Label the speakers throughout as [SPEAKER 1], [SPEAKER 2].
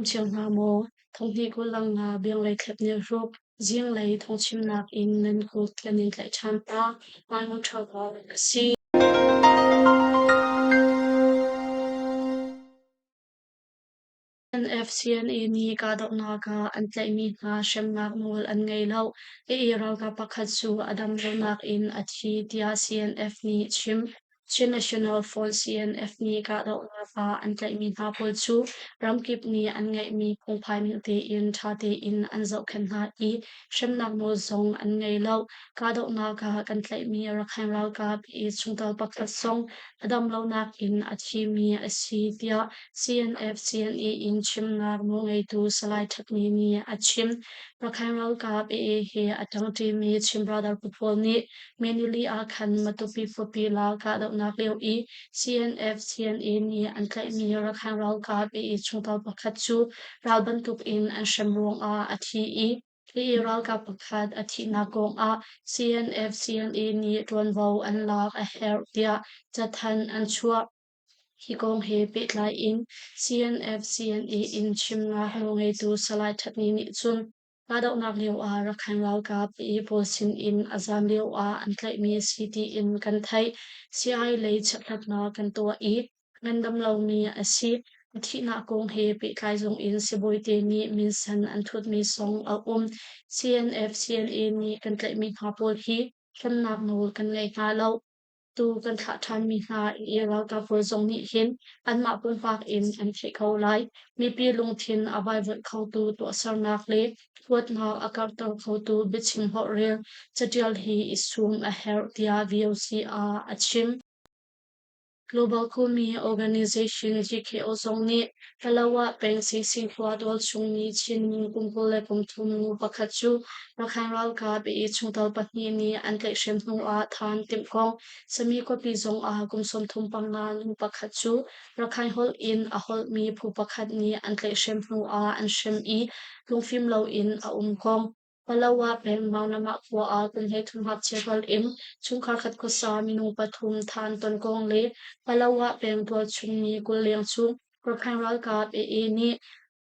[SPEAKER 1] chiang na mo thong ni ko lang na biang lai khlep ni ruk jiang lai thong chim nak in nan ko tlanin tlai chan ta man mo thaw ba si NFCNA ni ka dok na ka an tlai mi na shem nak mul an ngei lo e ral ka pakhat chu adam lo nak in athi tia CNF ni chim Chin National Phone CNF ni ka dok na ka an tlai mi na pol chu ramkip ni an ngei mi kong phai mi te in tha te in an zau khan na I shem nak mul zong an ngei lo ka dok na ka kan tlai mi rakhain ral ka I chungtal pakhat song adam lo nak in athi mi asi tia CNF CNA in chim ngar mo ngai tu salai thakni ni achim rakhainral ka pe he atang ti mi chim brother pupol ni menuli a khan matupi pupi la ka dok nak leo I CNF CNA ni an tlai mi rakhainral ka pe chungtal pakhat chu ralban tuk in an shamrong a athi I ral ka pakhat athi na kong a CNF CNA ni tonvo an lak a her tia chathan an chua hi kong he pet lai in CNF CNA in chim nga hlo ngei tu salai thatni ni chun ka dok nak leo a rakhain ral ka pi pol sin in azam leo a an tlai mi city in kan thai CI lei chatlat na kan to I ngandam lo mi asi thi na kong he pe kai zong in siboi te ni min san an thut mi song a CNF CNA ni kan tlai mi ha pol hi kan nak nol kan ngai ha lo tu kan thah than mi hna I ral ka pur zong ni hin an ma pun pak in an thei kho lai mi pi lung thin a vai vot kho tu to sar nak le huat na akar tar kho tu biching ho rel chatial hi isum a her tia VOC a achim Global Kumi Organization GKO Zongni Palawa Peng Sing Hua Dol Chungni Chin Kumpule Kumtum Pakhachu Rakhain Ral Ka Be Chungtal Patni Ni Antek Shem Nu A Than Tim Kong Sami Kopi Zong A Kumsom Thum Panga Nu Pakhachu Rakhain Hol In A Hol Mi Pu Pakhat Ni Antek Shem Nu A An Shem I Lungfim Lo In A Kong Palawa Peng Mauna Makwa A Kun He Thum Hap Chekal Im Chungkar Khat Kusa Minung Pathum Than Ton Kong Le Palawa peng tual chung ni kul liang chung Rakhain ral ka pe ni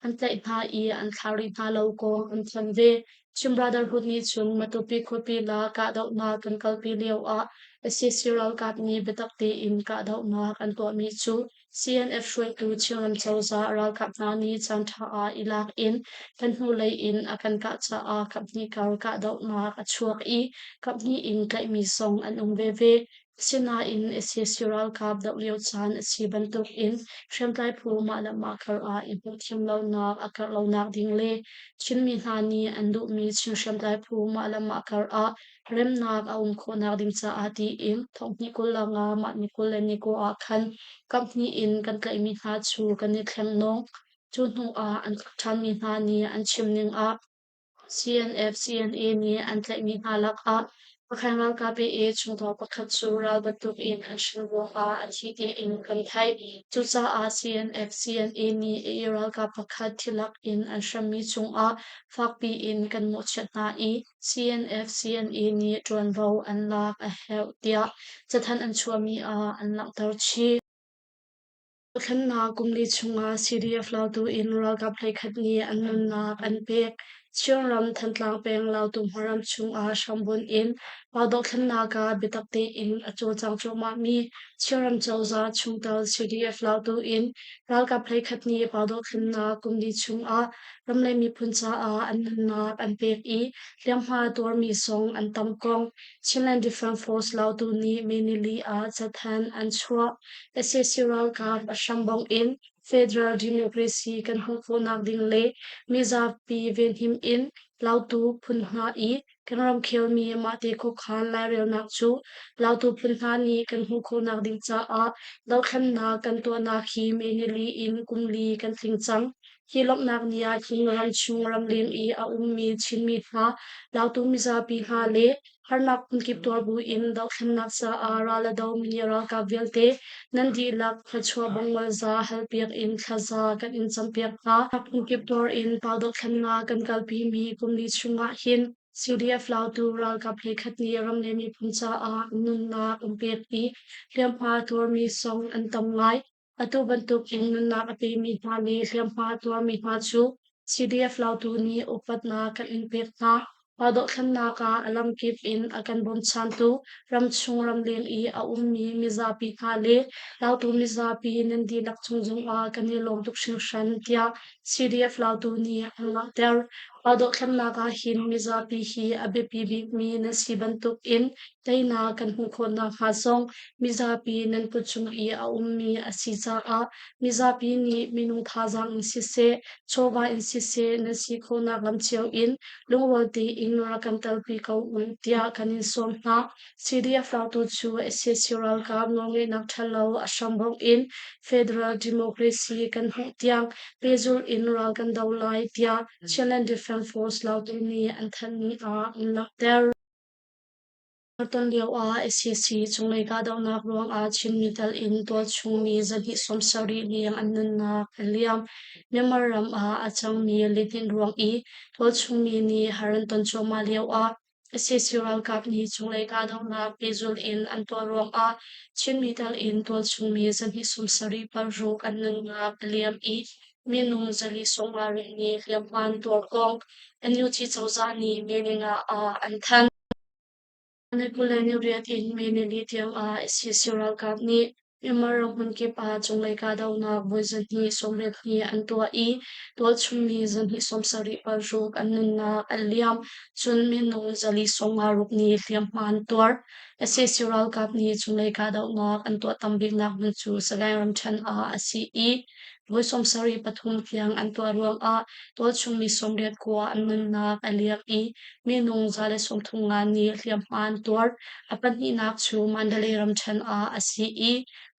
[SPEAKER 1] an tlai hna I an thari hna lo ko an than ve chim brotherhood ni chung matupi khopi la ka dau na kan kalpi leo a SCC ral ka ni betak te in ka dau na kan to mi chu CNF shwai tu chiam chawza ral ka na ni chan tha a ilak in kan hu lei in akan ka cha a kapni kar ka dau na ka chuak I kapni in kai mi song an ve ve Sina in Sisural Kab W Chan Sibantuk in Shamtai Pu Malama Kar A Ibu Tim Lau Nak Akar Lau Nak Ding Le Chin Mi Hani and Do Mi Chin Shamtai Pu Malama Kar A Rem Nak Aum Ko Nak Ding Cha Ati in Tong Nikul Langa Mat Nikul Niko A Khan Company in Kan Kai Mi Ha Chu Kan Ni Klem Nong Chun Nu A An Chan Mi Hani An Chim Ning A CNF CNA ni an tlai mi halak a pakhangal ka pe chung thaw pakhat chu ral batuk in an shin wo a an thi te in kan thai chu cha a CNF CNA ni ral ka pakhat thilak in an sham mi chung a fak pi in kan mo chat na I CNF CNA ni tron vo an lak a heu tia chathan an chuami a an lak tar chi Khan na kumli chunga CDF lau tu in ral ka play khat ni an nun na an pek chiang ram than tlang peng lau tu maram chung a shambun in pawdok khan na ka bitak te in acho chang cho ma mi chiang ram chawza chung tal CDF lau tu in ral ka play khat ni pawdok khan na kumli chung a ram lai mi phun cha a an nun na an pek I liam ha tor mi song an tam kong Chinland Defence Force lau tu ni menili a chathan an chua SSC ka Shambong in Federal Democracy kan hongko nak ding le miza pi ven him in lautu phunha I kan ram khel mi ma te ko khan lai rel nak chu lautu phunha ni kan hongko nak ding cha a lau khan na kan to na khi me ni li in kumli kan thing chang hi lok nak nia hi ram chung ram ling I a mi chin mi ha lautu miza pi ha le har nak kun kip tor bu in dau khan nak sa a ra la dau mi ra ka velte nandi lak khachua bongwal za halpiak in khaza kan in champiak na kun kip tor in pawdok khan na kan kalpi mi kumli chunga hin CDF lau tu ral ka play khat ni ram le mi puncha a nun na umpek I liam pa tor mi song an tam ngai atu bantuk in na ati mi na ni hliam hma tua mi hma chu CDF lau tu ni upat na kan in pek na padok thlan na ka alam kip in akan bon chan tu ram chung ram leng I a mi zapi kha le lau tu mi zapi nen di lak chung jung a kan ni lom tuk shing shan tia CDF lau tu ni anga ter padok thlan na ka hin mi zapi hi abe pi bi mi na si bantuk in taina kan hu khon na kha song mizapi nan puchung I a mi asisa a mizapi ni minung thazang in sise chowa in sise na si khona lam chiao in lungwalti inra kan talpi ko tia kanin som na CDF la tu chu essential ka nonge nak thalo ashambong in federal democracy kan hu tiang pezul in ra kan daulai tia challenge defense force la tu ni an than ni a in lak ter ton liao a SCC chunglei ka daw nak ruang a chin mital in to chung mi zali som sari liang annan na liam memar ram a achang mi litin ruang I to chung mi ni haran ton choma liao a SCC ral kap ni chunglei ka daw na pezul in an to ruang a chin mital in to chung mi zali som sari par ruk annan na liam I minung zali som ri ni liam pan to kong anyu chi chawza ni meninga a an than Manipulating riat in many lithium essential kap ni imarang hun ki pa chunglai ka daw na boizan ni somret ni antua I tual chung ni zan hi somsari pa ruk anun na aliam chun min nung zali songaruk ni liam man tuar essential kap ni chunglai ka daw na antua tambik na hun chu sagay ram chan asi I Boy somsari pathum tiang antua ruang tual chung ni somret kwa anun na aliam I minung zale somthunga ni liam man tuar apan ni nak chu mandalay ram chan asi I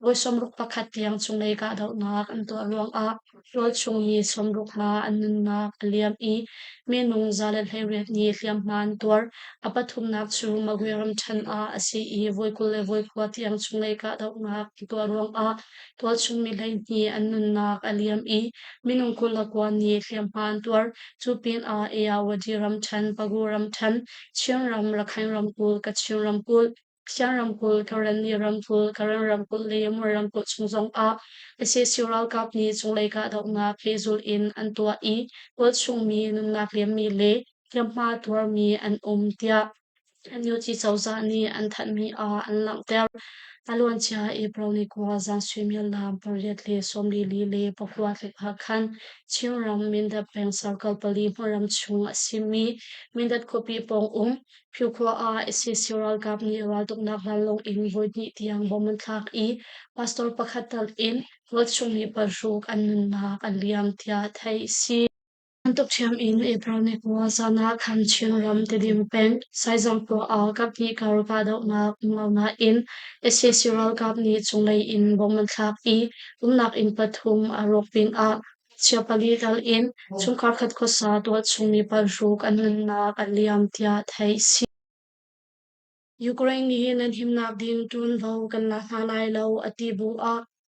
[SPEAKER 1] boy somruk pakhat tiang chunglei ka daw nak an to ruang tual chung ni somruk na anun na liam I minung zale hlairet ni liam man tuar apathum nak chu magwe ram chan asi I boy kul boy kwa tiang chunglei ka daw nak to ruang tual chung mi lai ni anun nak aliam I minung kul lakwa ni liam man tuar chupin ea wadi ram chan pagu ram chan chiang ram rakhain ram pul ka chiang ram pul chiang ram pul karan ni ram pul karan ram pul le mo ram pul chungzong ese siral kap ni chunglei ka dok na phezul in an tua I pul chung mi nun na klem mi le klem ma tuar mi an tia an yu chi chawza ni an that mi an lang ter alwan cha April ni kwa zan swimil lam pariat le somli li le pakwa le khan chiang ram min da peng circle pali mo ram chung asimi min dat kopi pong phiu kwa essential kap ni wal tuk nak long in void ni tiang boman thak I pastor pakhatal in wat chung ni paruk an na aliam tia thai si Antok thiam in April ni kwa sana khan chin ram te dim pen sai jam ko kap ni kar ka do na in essential kap ni chunglei in boman thak I umnak in pathum arok ping chiapali dal in chungkar khat ko sa to chungni par ruk anun na aliam tia thai si Ukraine ni nan himnak din tun vo kan la halai lo atibu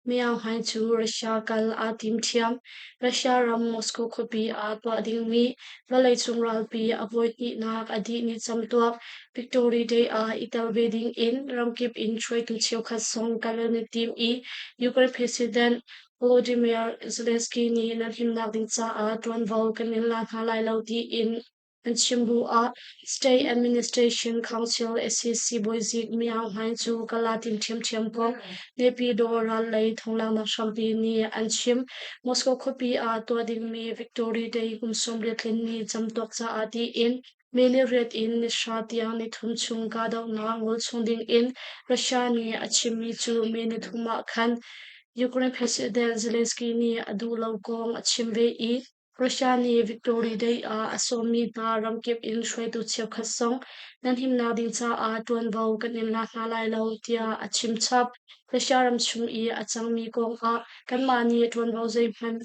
[SPEAKER 1] miao hai chu Russia kal tim thiam Russia ram Moscow khopi to ding mi valai chung ral pi avoid ni nak adi ni chamtuak victory day ital wedding in ramkip in choi tu chiu khat song kalani team Ukraine president Volodymyr Zelensky ni nan himnak din cha tuan vo kan la halai lo ti in and Shimbu State Administration Council SCC Boise Miao Hai Chu Kalatin Chim Chim Ko Nepi Dora Lay Thonglang Na Shampi Ni and Chim Moscow Kopi To Ding Mi Victory Day Kum Som Retlin Ni Cham Tok Cha Ati In Mele Red In Nisha Tiang Ni Thum Chung Ka Dau Na Ngol Chung Ding In Russia Ni Achim Mi Chu Me Ni Thuma Khan Ukraine President Zelensky ni adu lo kong achimve Russia ni victory day asomi ta ramkip in shwe tu chiao khasong nan him na ding cha tuan vo kan in la halai lo tia achim chap Russia ram chum achang mi kong kan ma ni tuan vo zai man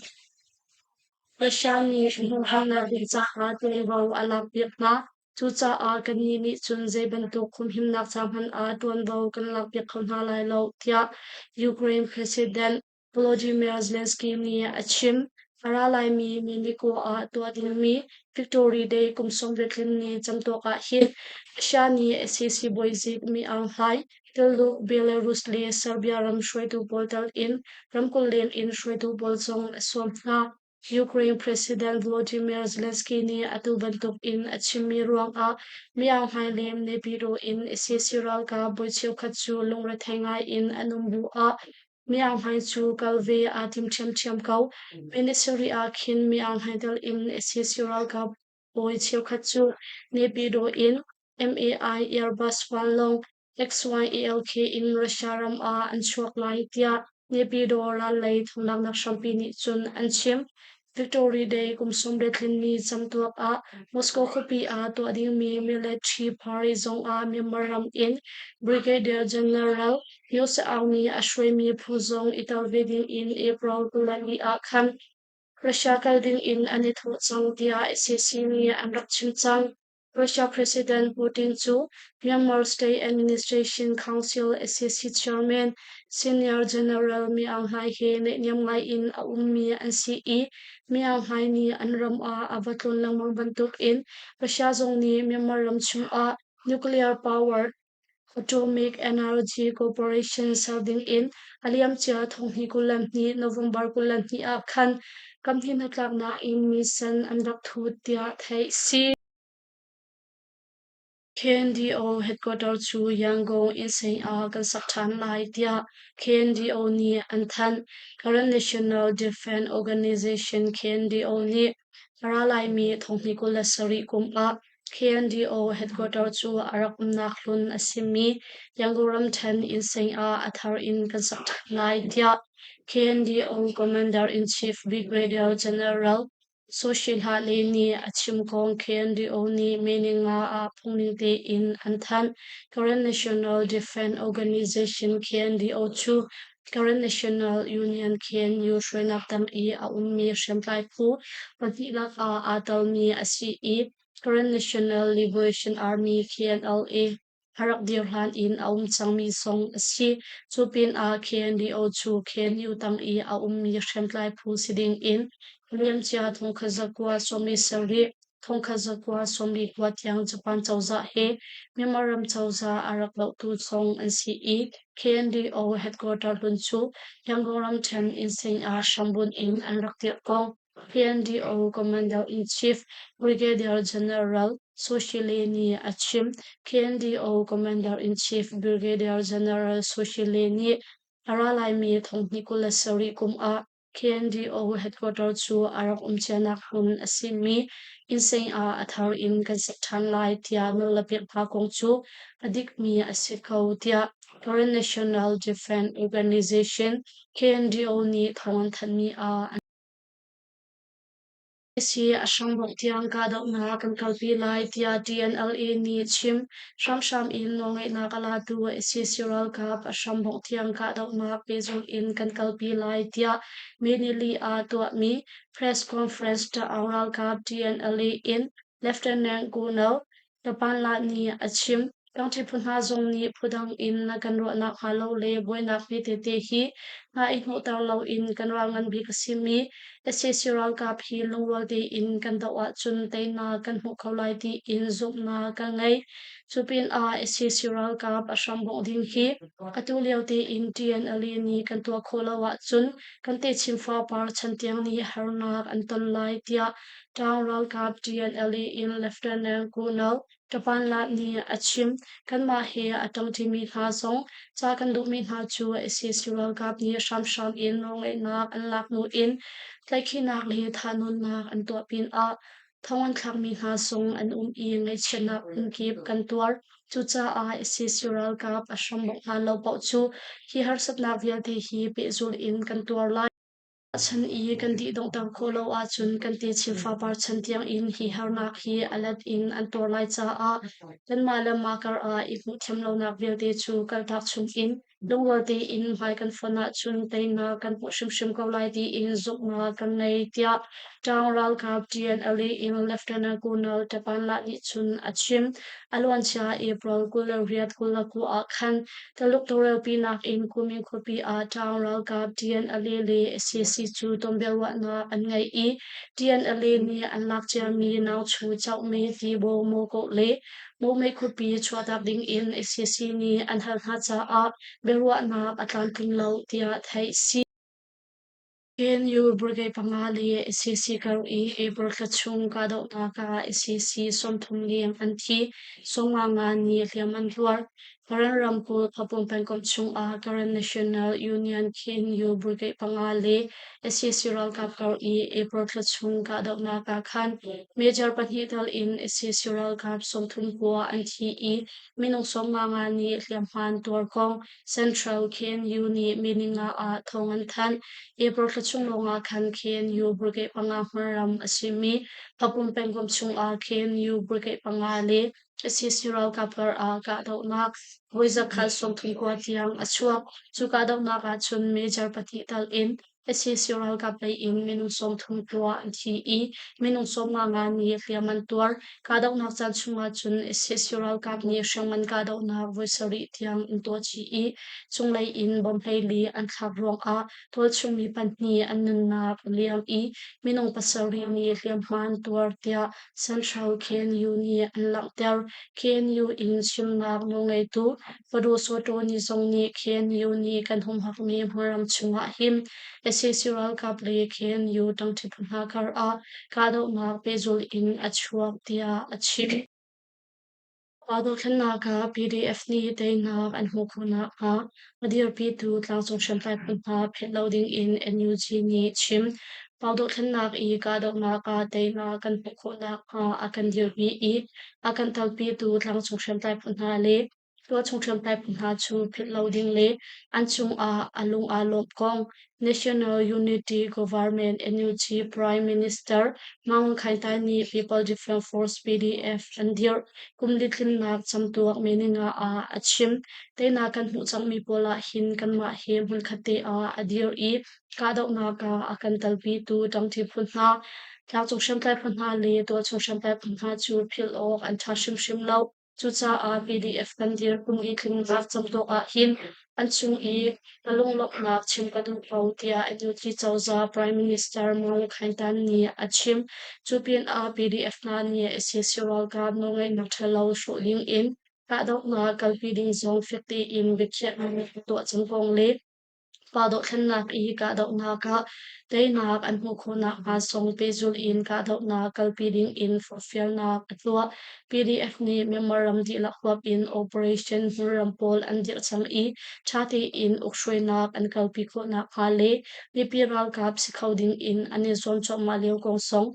[SPEAKER 1] Russia ni hung hang na ding cha tuan vo alak biak na chu cha kan ni chun zai ban to khum him nak cha man tuan vo kan lak biak khon halai lo tia Ukraine President Volodymyr Zelensky ni achim aralai mi miniko to adil mi Victory Day kum som retlin ni chamto ka hi Russia ni SCC Boise mi ang hai Tiluk Belarus le Serbia ram shwetu portal in ramkulen in shwetu bolsong somna Ukraine President Volodymyr Zelensky ni atubantuk in achimi ruang a miang hai lem ne biro in sisiral ka boichiu khatchu lungra thengai in anumbu a miang hai chu kalve a tim chem kau ministry a khin miang hai dal in sisiral ka boichiu khatchu ne biro in MAI Airbus Wanlong XYELK in Russia ram a anchuak lai tia nepido la lei thongnak nak shampini chun anchim Victory Day kumsum retlin mi chamtuak a Moscow khopi a to ading mi military party zong a member in Brigadier General Yose Auni ashwe mi phuzong ital veding in April kulani a khan Russia kalding in anithu changtia SSC amrak chimchang Russia President Putin chu Myanmar State Administration Council SSC Chairman Senior General Miang Hai He ne nyamngai in a ummi an CE Miang Hai ni anram a avatun langmang bantuk in Russia zong ni Myanmar ram chung a nuclear power Atomic Energy Corporation Serving in Aliam Chia Thonghi Kulam ni November Kulam ni a khan kamthi na tlak na in mission andak thu tia thai si KNDO headquarters chu Yangon in Saint kan sakhan lai tia KNDO ni anthan current National Defense Organization KNDO ni aralai mi thonghi kula sari kum a KNDO headquarters chu arakum nakhlun asimi Yangoram Than in Saint athar in kan sakhan lai tia KNDO Commander in Chief Brigadier General Social Halini Achimkong KNDO ni meninga a pungningte in anthan current National Defense Organization KNDO chu current National Union KNU Shrenaktam I a ummi shampai pu patilak a atalmi a CE current National Liberation Army KNLA harak dirhan in aum changmi song si chupin a KNDO chu KNU tang I a ummi shampai pu siding in William Chia Thongkhazakwa Somi Sari Thongkhazakwa Somi Kwatiang Japan Chauza He Memaram Chauza Arak Tu Song NCE KNDO Headquarter Lunchu Yangoram Than in Sing Shambun in Anraktir Kong KNDO Commander in Chief Brigadier General Soshileni Achim KNDO Commander in Chief Brigadier General Soshileni Aralai Mi Thongnikula Sari Kum A KNDO headquarters chu arak umchianak hun asimi inseng a athar in kan sakhan lai tia no lapik pa kong chu adik mi asikau tia current National Defense Organization KNDO ni thawang than mi a si ashangbok tiang ka dok na kan kalpi lai tia TNLA ni chim sham in nongai na kala tu sisiral kap ashangbok tiang ka dok na pezul in kan kalpi lai tia minili a tu mi press conference ta aural kap TNLA in Lieutenant Colonel Tapan la ni achim County Punha zong ni pudang in na kan ro na halo le boy na pi te hi na i ho tar lo in kan rangan bi kasimi Sisiral kap hi lungwal di in kan dawa chun te na kan hu kaulai di in zup na kan ngai chupin a sisiral kap asambong ding hi atu liao di in TNLA ni kan tua khola wa chun kan te chimfa par chantiang ni harnak anton lai tia Taural kap TNLA in Lieutenant Colonel Tapan la ni achim kan ma he atang ti mi ha song cha kan du mi ha chu sisiral kap ni sham in nong na an lak nu in Tlaiki nak li thanun nak an tua pin a thongan thak mi ha song an I ngai chena an kip kan tuar chu cha a sisural kap asham bok na lo pau chu hi har sat nak vial te hi pe zul in kan tuar lai chan I kan di dong tam ko lo a chun kan ti chim fa par chan tiang in hi har nak hi alat in an tor lai cha a kan ma lam ma kar a I mu them lo nak vial te chu kal tak chung in lungwal te in vai kan fana chun te na kan pu shim ko lai ti in zuk na kan nei tia tang ral kap TNLA in Lieutenant Colonel Tapan la ni chun achim alwan cha April kul riat kul ku a khan taluk torel pi nak in kuming khopi a tang ral kap TNLA le SCC chu tombel wa na an ngai I TNLA ni an lak cha mi naw chu chau me ti bo mo ko le mo may kupi chuatak ding in SCC ni an hal na cha a berwa na atlanting lo tia thai si Ken yu burgai pangali SCC karo e burkachung kado na ka SCC som thum liam anti songa nga ni liaman luar karan rampu kapung pengkom chung a karan National Union Ken yu burgai pangali SCC ral kap karo e burkachung kado na ka khan major panhital in SCC ral kap som thum kwa anti minong songa nga ni liamhan tuar kong Central Ken yu ni mininga a thongan than April chung longa khan khen yu burge panga maram asimi papum pengom chung a khen yu burge panga le asisiral kapar a ka do nak voiza khal som thum ko tiang achua chu ka do na ka chun major pati tal in asisiral kapai in minung som thum ko thi I minung som nga ni fiaman tuar ka do na chan chunga chun asisiral kap ni shangman ka do na voicery tiang in to chi I chung lai in bom hei li an thak rong a tol chung mi pan ni an nun na liam I minung pasari ni liam man tuar tia central ken yu ni an lang ter ken yu in sim na no ngai tu padu so to ni zong ni ken yu ni kan hum hak mi muram chunga him essential kap le ken yu tang thip na kar a ka do na pezul in achhuak tia achim Pado khanna ka PDF ni te na an hu khuna ka madir pi tu tlang song shan tai pun na phet loading in NUG ni chim Pado khanna I ka do na ka te na kan hu khuna ka akan dir bi I akan tal pi tu tlang song shan tai pun na le tua chung shan tai pun na chu phet loading le an chung a alung a lop kong National Unity Government NUG Prime Minister Mang Khai Tai ni People Defense Force PDF and dir kumlitlin nak chamtuak meninga a achim te na kan hmu chang mi pola hin kan ma he mun khate a adir I ka deuh na ka akan talpi tu tang thi phun na tlang chung shem tai phun na le to chung shem tai phun na chu phil ok an tha shim shim lo chu cha a PDF kan dir kum I thlin nak chamtuak a hin an chung I kalung lok nak chim ka du pau tia edu chi chawza Prime Minister Mang Khai Tan ni achim chupin a PDF na ni essential ka no ngai nak thalo shu ling in ka dok na kalpi ding zong 50 in bikhet na to changpong le pa dok khan nak I ka dok na ka te nak an mu kho na ka song pejul in ka dok na kalpi ding in for fair na atwa PDF ni memoram di la hwap in operation huram pol an dir chang I thati in ukshoi nak an kalpi kho na ka le pipiral kap sikhoding in ane zon chok ma leo kong song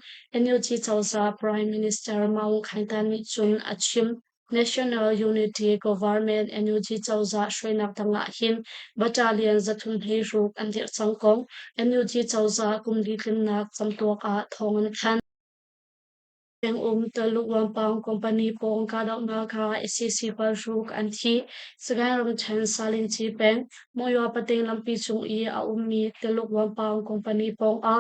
[SPEAKER 1] NUG chawza Prime Minister Mao Khaitan ni chun achim National Unity Government NUG chawza shroinak tanga hin battalion zathum hei ruk an dir changkong NUG chawza kumli tlimnak chamtuak a thongan khan Peng taluk wampang company pong kada nga ka SCC ruk an thi sagan ram chan salin chi peng moyo pateng lampi chung I a ummi taluk wampang company pong a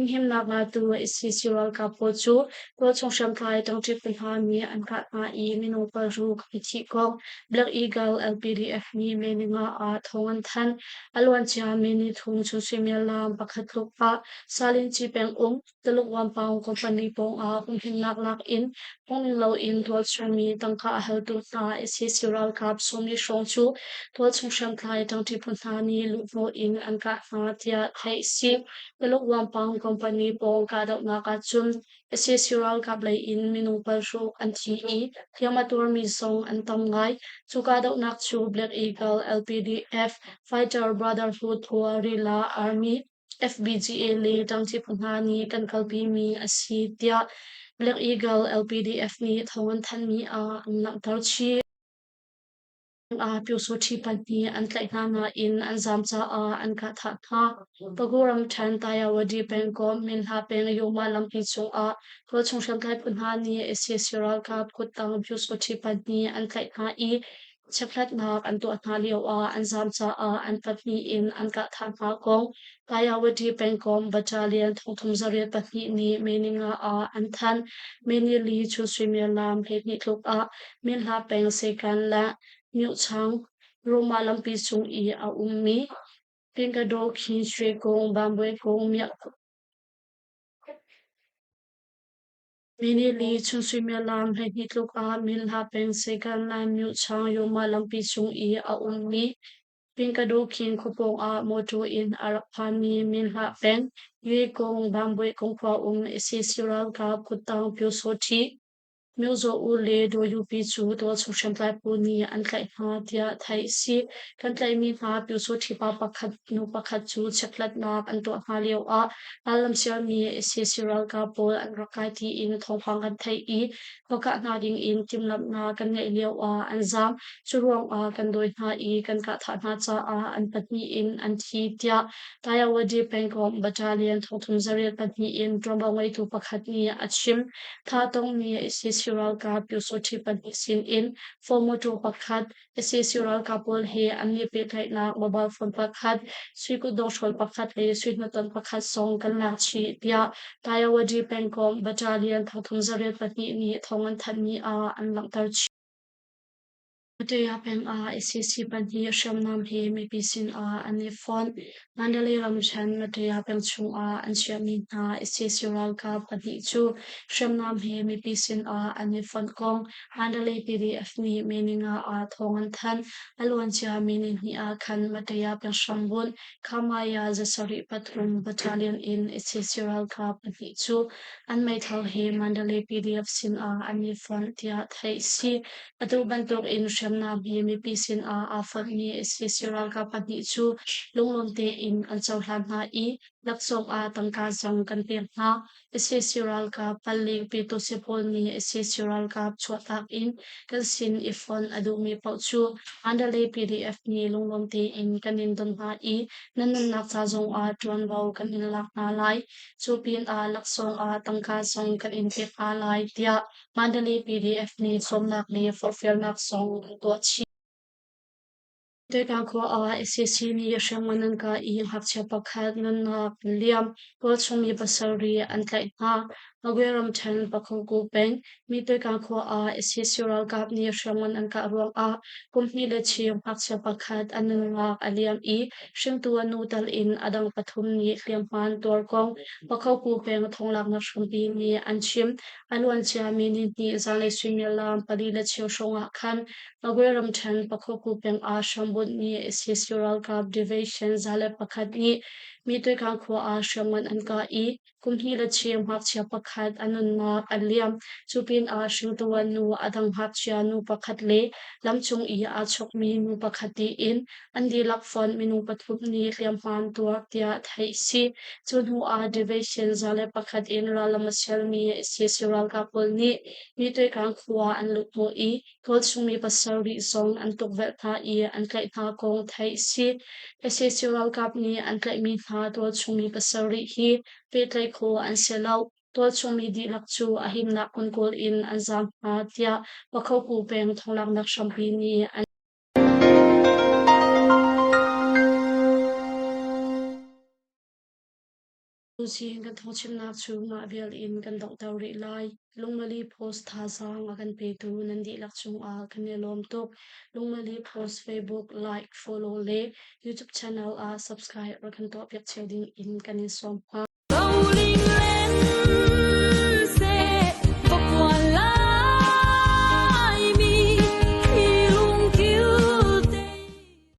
[SPEAKER 1] him nak nga tu SCC ral ka po chu ko chung sham khai tang tri pen ha mi an ka na I mino ruk I thi kong Black Eagle LPDF ni meninga a thongan than alwan cha meni thung chu simya lam pakhat luk pa salin chi peng taluk wampang company pong a him nak lak in hong lo in tual chami tangka hel tu na SCC ral kap somi shong chu tual chung sham khai tang tri pun na ni lu no in an ka na tia thai si taluk wampang company pong ka dau na ka chun SCC ral kap lai in minu pal ru an thi I yamatur mi song an tam ngai chu ka dau nak chu Black Eagle LPDF Fighter Brotherhood Huarila Army FBGA le tang chi phunha ni kan kalpi mi asi tia Black Eagle LPDF ni thongan than mi a nak tar chi a pyo so thi pan ni an tlai na na in an zam cha a an ka tha tha pagoram than ta ya wadi pen ko min ha pen yo ma lam pi chung a ko chung sham kai pun ha ni SCSral ka kut tang pyo so thi pan ni an tlai na I chaklat nak an to na leo a an zam cha a an pat ni in an ka tha na kong kaya wadi pen kom battalion thong thum zare pat ni meninga a an than meni li chu swimya lam he ni tluk a min ha peng se kan la New Chang, Roma lampi chung I a ummi, Pingador Kin Shui Gong Bambwe Gong Miak Mini li chung sui mia lam hai ni tluk a min ha peng se kan lai myu chang yo ma lam pi chung I a li ping ka do kin khupong a moto in arak phan mi min ha peng yue kong bang boi kong kwa si siral ka kutang pyo so thi Muzo u le do yu pi chu do chu shem tlai pu ni an tlai ha tia thai si kan tlai mi ha pi so thi pa pakhat nu pakhat chu chaklat nak an to ha leo a alam sia mi se siral ka pol an rakai ti in thong phang kan thai I ka na ding in tim lam na kan ngai leo a an zam churuang a kan doi ha I kan ka tha na cha a an patni in an thi tia taya wadi pengkom battalion thong thum zariat patni in drama wai tu pakhat ni achim tha tong ni sisural ka pyu so thi pan sin in formo to pakhat sisural ka pol he an ni pe thai na mobile phone pakhat sui ku do shol pakhat le sui na ton pakhat song kan na chi pia taya wadi pengkom battalion thong thum zariat patni ni thongan than ni a an lang tar Ito yapeng SCC pagi siyam nam hi may pisin ani font Mandalay Ramchan ito yapeng chung an siyam min SCC ral ka pagi chu siyam nam hi may pisin ani font kong Mandalay PDF ni meaning thongan than alwan siya meaning ni kan ito yapeng siyambun kamaya zasari patrum battalion in SCC ral ka pagi chu an may thal hi Mandalay PDF sin ani font tiya thay si Atu bantuk in siyam na mi pisin afat ni sisiral ka pati chu lunglunte in an chawhlan na I laksok tangka zang kan pek na sisiral ka paling pito sipol ni sisiral ka chuatak in kan sin ifon adu mi pau chu andale PDF ni lunglunte in kanin don na I nanan nak sa zong tuan bau kan in lak na lai chu pin laksong tangka zang kan in pek lai tia Mandalay PDF ni somnak ni fulfillnak song tua chi Te ka ko SSC ni yashang manan ka I hakcha pakhat nan liam ko chung mi pasari an tlai na agweram chan pakhong ko peng mi te ka ko SSC ral kap ni yashang manan ka ruang kumpni le chi hakcha pakhat anan aliam I shing tu anu tal in adang pathum ni kliam man tor kong pakhaw ku peng thonglak na shrampi ni an chim alwan cha mi ni zalai swimyalam pali le chiu shonga khan Agweram chan pakho kupeng shambut ni sisural ka division zale pakhat ni mitwe ka khwa shaman an ka I kumhi la chim hak chia pakhat anun na aliam chupin shingtuan nu adang hak chia nu pakhat le lamchung I chok mi nu pakhati in andi lakfon minu pathup ni liam man tuak tia thai si chun hu division zale pakhat in ralamasel mi sisural ka pol ni mitwe ka khwa an lupo I Tol sumi pasari song an tukvel tha I an klai tha kong thai si SSUL kap ni an klai mi tha tol sumi pasari hi pe tlai ko an selau tol sumi di lak chu ahim na kun kol in an zam tia pakau pu peng thonglak nak shampi ni an Lucy kan thongchim nak chu ma bial in kan dong tau ri lai lungmali post tha sang akan pe tu nandi lak chung kan ne lom tok lungmali post Facebook like follow le YouTube channel subscribe ra kan to pek cheding in kan in som